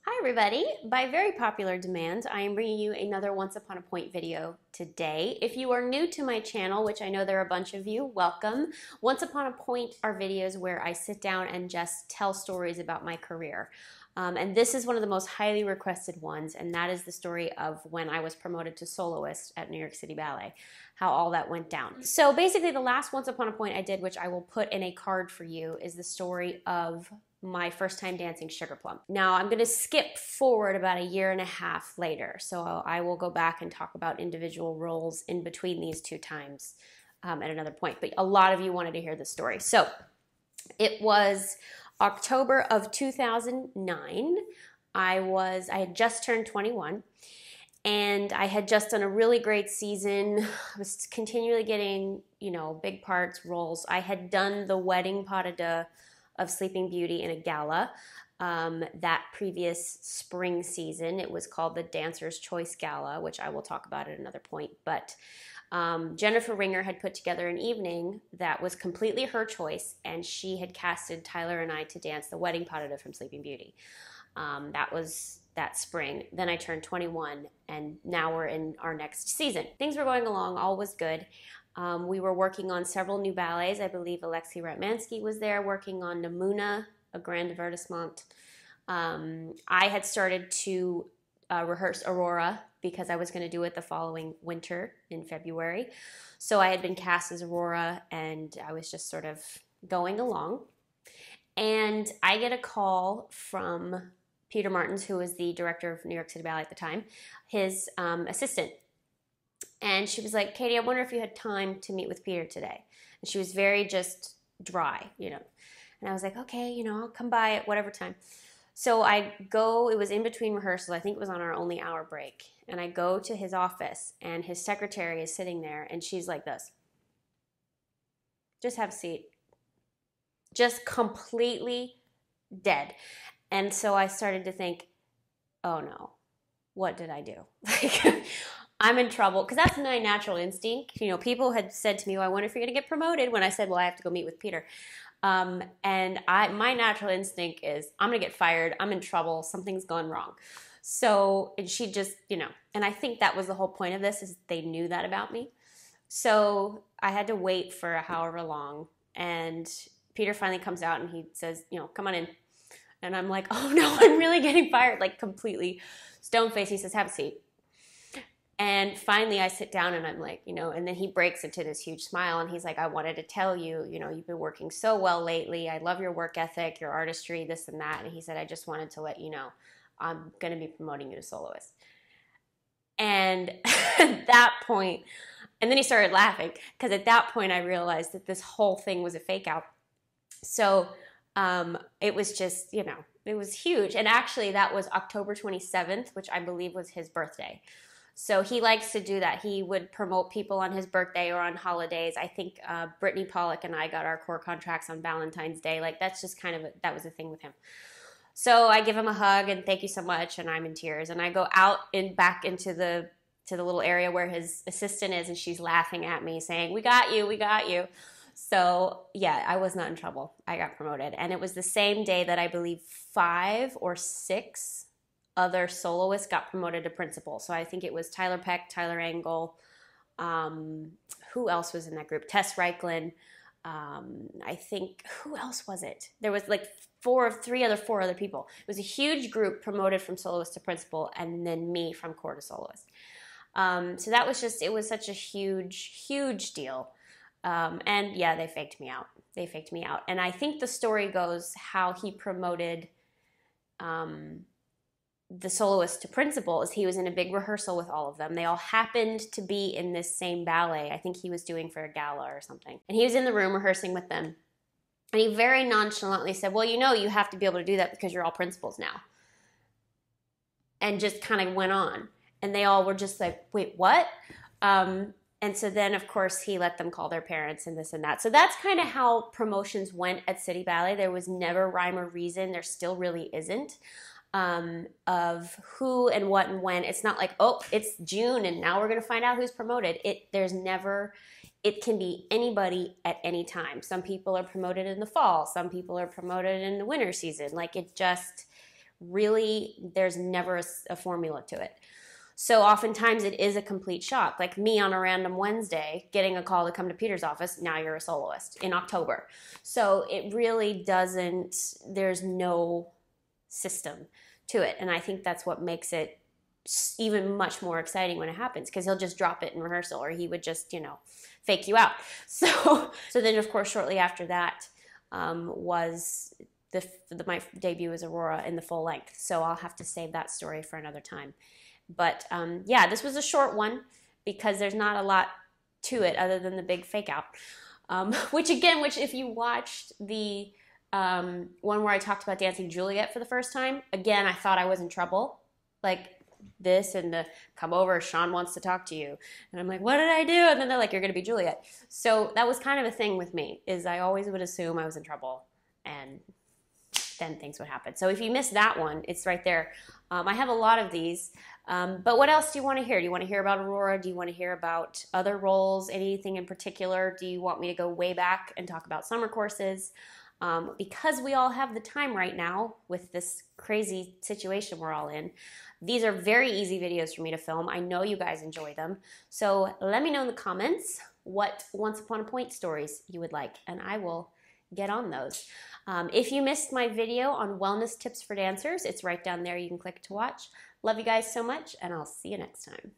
Hi everybody! By very popular demand, I am bringing you another Once Upon a Point video today. If you are new to my channel, which I know there are a bunch of you, welcome. Once Upon a Point are videos where I sit down and just tell stories about my career. And this is one of the most highly requested ones, and that is the story of when I was promoted to soloist at New York City Ballet, how all that went down. So basically the last Once Upon a Point I did, which I will put in a card for you, is the story of my first time dancing Sugar Plum. Now I'm gonna skip forward about a year and a half later, so I will go back and talk about individual roles in between these two times at another point, but a lot of you wanted to hear this story. So it was October of 2009. I had just turned 21 and I had just done a really great season. I was continually getting, big parts, roles. I had done the wedding pas de deux of Sleeping Beauty in a gala that previous spring season. It was called the Dancer's Choice Gala, which I will talk about at another point. But Jennifer Ringer had put together an evening that was completely her choice, and she had casted Tyler and I to dance the wedding pas de deux from Sleeping Beauty. That was that spring. Then I turned 21, and now we're in our next season. Things were going along, all was good. We were working on several new ballets. I believe Alexei Ratmansky was there working on Namuna, a grand divertissement. I had started to rehearse Aurora because I was going to do it the following winter in February. So I had been cast as Aurora, and I was just sort of going along. And I get a call from Peter Martins, who was the director of New York City Ballet at the time, his assistant. And she was like, Katie, I wonder if you had time to meet with Peter today. And she was very just dry, And I was like, okay, I'll come by at whatever time. So I go, it was in between rehearsals. I think it was on our only hour break. And I go to his office, and his secretary is sitting there, and she's like this. Just have a seat. Just completely dead. And so I started to think, oh no, what did I do? I'm in trouble, because that's my natural instinct. People had said to me, well, I wonder if you're going to get promoted, when I said, well, I have to go meet with Peter. And my natural instinct is, I'm going to get fired. I'm in trouble. Something's gone wrong. So, and she just, and I think that was the whole point of this, is they knew that about me. So I had to wait for however long. And Peter finally comes out and he says, come on in. And I'm like, oh no, I'm really getting fired, like completely stone-faced. He says, have a seat. And finally I sit down and I'm like, and then he breaks into this huge smile and he's like, I wanted to tell you, you've been working so well lately. I love your work ethic, your artistry, this and that. And he said, I just wanted to let you know, I'm going to be promoting you to soloist. And at that point, and then he started laughing, because at that point I realized that this whole thing was a fake out. So it was just, it was huge. And actually that was October 27th, which I believe was his birthday. So he likes to do that. He would promote people on his birthday or on holidays. I think Brittany Pollock and I got our core contracts on Valentine's Day. Like, that's just kind of, that was a thing with him. So I give him a hug and thank you so much, and I'm in tears. And I go out and back into the little area where his assistant is, and she's laughing at me saying, we got you, we got you. So yeah, I was not in trouble. I got promoted. And it was the same day that I believe 5 or 6 other soloists got promoted to principal. So I think it was Tyler Peck, Tyler Angle, who else was in that group? Tess Reichlin. I think, who else was it? There was like 4 other people. It was a huge group promoted from soloist to principal, and then me from core to soloist. So that was just, it was such a huge, huge deal. And yeah, they faked me out. They faked me out. And I think the story goes how he promoted the soloist to principal is he was in a big rehearsal with all of them. They all happened to be in this same ballet. I think he was doing for a gala or something. And he was in the room rehearsing with them. And he very nonchalantly said, well, you have to be able to do that because you're all principals now. And just kind of went on. And they all were just like, wait, what? And so then, of course, he let them call their parents and this and that. So that's kind of how promotions went at City Ballet. There was never rhyme or reason. There still really isn't. Of who and what and when. It's not like, oh, it's June and now we're going to find out who's promoted. There's never, it can be anybody at any time. Some people are promoted in the fall. Some people are promoted in the winter season. Like, it just really, there's never a formula to it. So oftentimes it is a complete shock. Like me on a random Wednesday getting a call to come to Peter's office, now you're a soloist in October. So it really doesn't, there's no system to it. And I think that's what makes it even much more exciting when it happens, because he'll just drop it in rehearsal, or he would just, fake you out. So then of course shortly after that was my debut as Aurora in the full length. So I'll have to save that story for another time. But yeah, this was a short one because there's not a lot to it other than the big fake out. Which if you watched the one where I talked about dancing Juliet for the first time, again, I thought I was in trouble. Like this and the come over, Sean wants to talk to you. And I'm like, what did I do? And then they're like, you're going to be Juliet. So that was kind of a thing with me, is I always would assume I was in trouble, and then things would happen. So if you missed that one, it's right there. I have a lot of these. But what else do you want to hear? Do you want to hear about Aurora? Do you want to hear about other roles? Anything in particular? Do you want me to go way back and talk about summer courses? Because we all have the time right now with this crazy situation we're all in. These are very easy videos for me to film. I know you guys enjoy them. So let me know in the comments what Once Upon a Point stories you would like, and I will get on those. If you missed my video on wellness tips for dancers, it's right down there. You can click to watch. Love you guys so much, and I'll see you next time.